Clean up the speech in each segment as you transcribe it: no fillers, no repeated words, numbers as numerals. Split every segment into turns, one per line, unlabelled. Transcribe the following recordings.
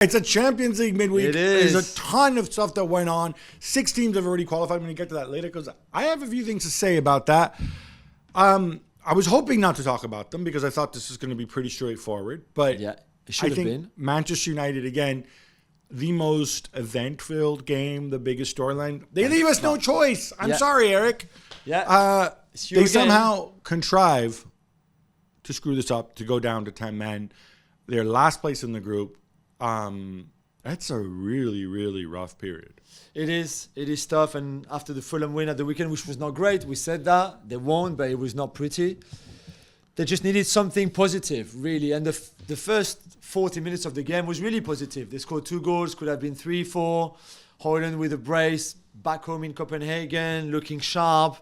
It's a Champions League midweek.
It is.
There's a ton of stuff that went on. 6 teams have already qualified. I'm going to get to that later because I have a few things to say about that. I was hoping not to talk about them because I thought this was going to be pretty straightforward. But
Yeah, it should
I
have
think
been.
Manchester United, again, the most event-filled game, the biggest storyline. They leave us no choice. I'm
Yeah.
sorry, Eric.
Yeah. It's you
They
again.
somehow contrive to screw this up, to go down to 10 men. They're last place in the group. That's a really, really rough period.
It is tough. And after the Fulham win at the weekend, which was not great, we said that. They won, but it was not pretty. They just needed something positive, really. And the first 40 minutes of the game was really positive. They scored 2 goals, could have been 3, 4. Højlund with a brace, back home in Copenhagen, looking sharp.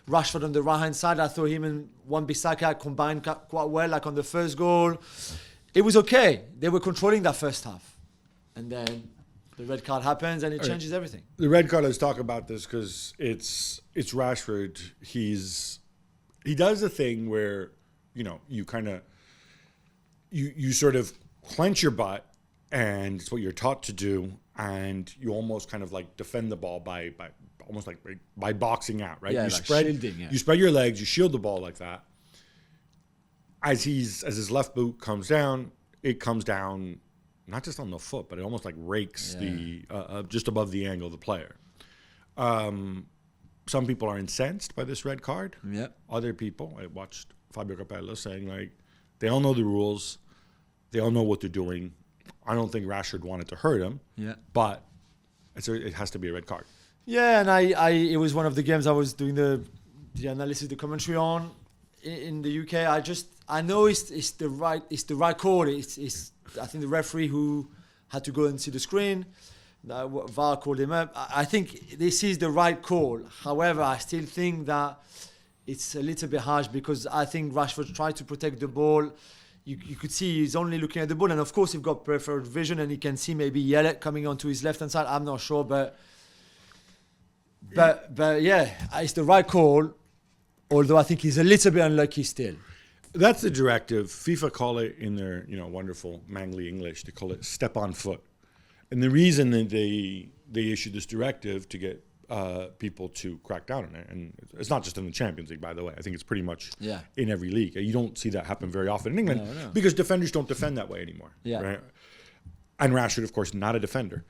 Rashford on the right-hand side. I thought him and Wan-Bissaka combined quite well, like on the first goal. It was okay. They were controlling that first half. And then the red card happens and it changes everything.
The red card, let's talk about this because it's Rashford. He does a thing where, you kind of, you sort of clench your butt, and it's what you're taught to do, and you almost kind of like defend the ball by boxing out, right?
Yeah,
you
like
spread
shielding, yeah.
You spread your legs, you shield the ball like that. As his left boot comes down, it comes down not just on the foot, but it almost like rakes the just above the ankle of the player. Some people are incensed by this red card.
Yeah.
Other people, I watched Fabio Capello saying like, they all know the rules, they all know what they're doing. I don't think Rashford wanted to hurt him.
Yeah.
But it has to be a red card.
Yeah, and it was one of the games I was doing the analysis, the commentary on in the UK. I know it's the right call. It's I think the referee who had to go and see the screen, VAR called him up. I think this is the right call. However, I still think that it's a little bit harsh because I think Rashford tried to protect the ball. You could see he's only looking at the ball, and of course he's got peripheral vision and he can see maybe Yelet coming onto his left hand side. I'm not sure, but yeah, it's the right call. Although I think he's a little bit unlucky still.
That's the directive. FIFA call it in their wonderful mangly English. They call it step on foot. And the reason that they issued this directive to get people to crack down on it, and it's not just in the Champions League, by the way. I think it's pretty much in every league. You don't see that happen very often in England because defenders don't defend that way anymore. Yeah. Right? And Rashford, of course, not a defender.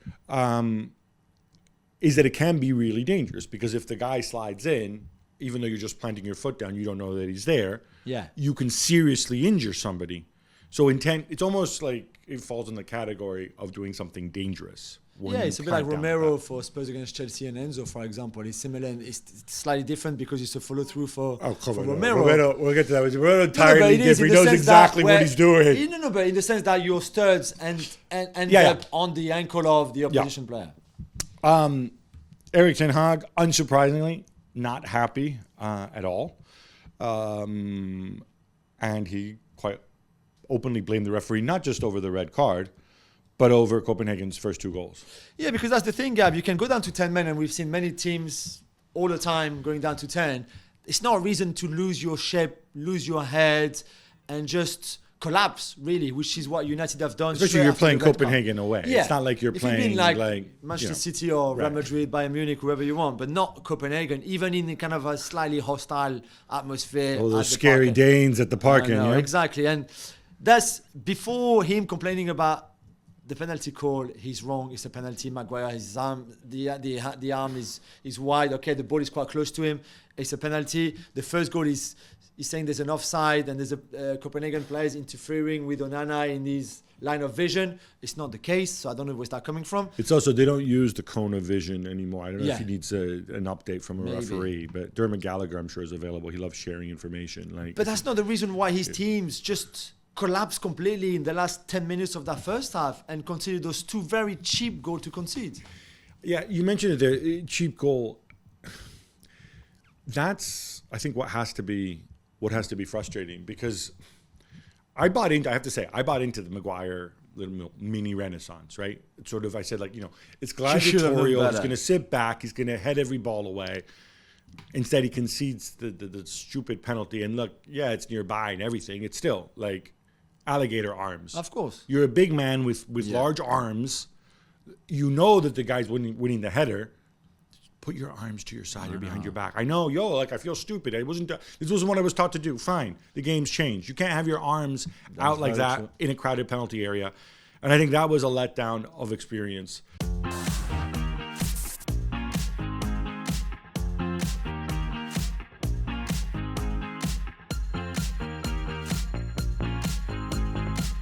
Is that it can be really dangerous because if the guy slides in, even though you're just planting your foot down, you don't know that he's there. Yeah. You can seriously injure somebody. So intent, it's almost like it falls in the category of doing something dangerous.
Yeah, it's a bit like Romero for Spurs against Chelsea and Enzo, for example. It's similar, and it's slightly different because it's a follow-through for Romero.
We'll get to that. We're entirely different. He knows exactly what he's doing.
No, but in the sense that your studs end up on the ankle of the opposition player.
Erik ten Hag, unsurprisingly, not happy at all. And he quite openly blamed the referee, not just over the red card, but over Copenhagen's first 2 goals.
Yeah, because that's the thing, Gab. You can go down to 10 men, and we've seen many teams all the time going down to 10. It's not a reason to lose your shape, lose your head, and just collapse, really, which is what United have done.
Especially you're playing Copenhagen away. Yeah. It's not like you're playing
like Manchester City or Real Madrid, Bayern Munich, whoever you want, but not Copenhagen, even in kind of a slightly hostile atmosphere.
All those scary Danes at the parking.
Yeah, exactly. And that's before him complaining about the penalty call. He's wrong. It's a penalty. Maguire, his arm, the arm is wide. Okay, the ball is quite close to him. It's a penalty. The first goal is saying there's an offside and there's a Copenhagen players interfering with Onana in his line of vision. It's not the case, so I don't know where's that coming from.
It's also they don't use the cone of vision anymore. I don't know if he needs an update from a referee, but Dermot Gallagher, I'm sure, is available. He loves sharing information. But
that's not the reason why his teams just collapsed completely in the last 10 minutes of that first half and conceded those 2 very cheap goals to concede.
Yeah, you mentioned it there, cheap goal. That's, I think, what has to be frustrating because I bought into the Maguire little mini renaissance, right? It's sort of, I said, it's gladiatorial. He's going to sit back. He's going to head every ball away. Instead, he concedes the stupid penalty. And look, it's nearby and everything. It's still alligator arms.
Of course.
You're a big man with large arms. You know that the guy's winning the header. Put your arms to your side or behind your back. I know, I feel stupid. This wasn't what I was taught to do. Fine. The game's changed. You can't have your arms out like that in a crowded penalty area. And I think that was a letdown of experience.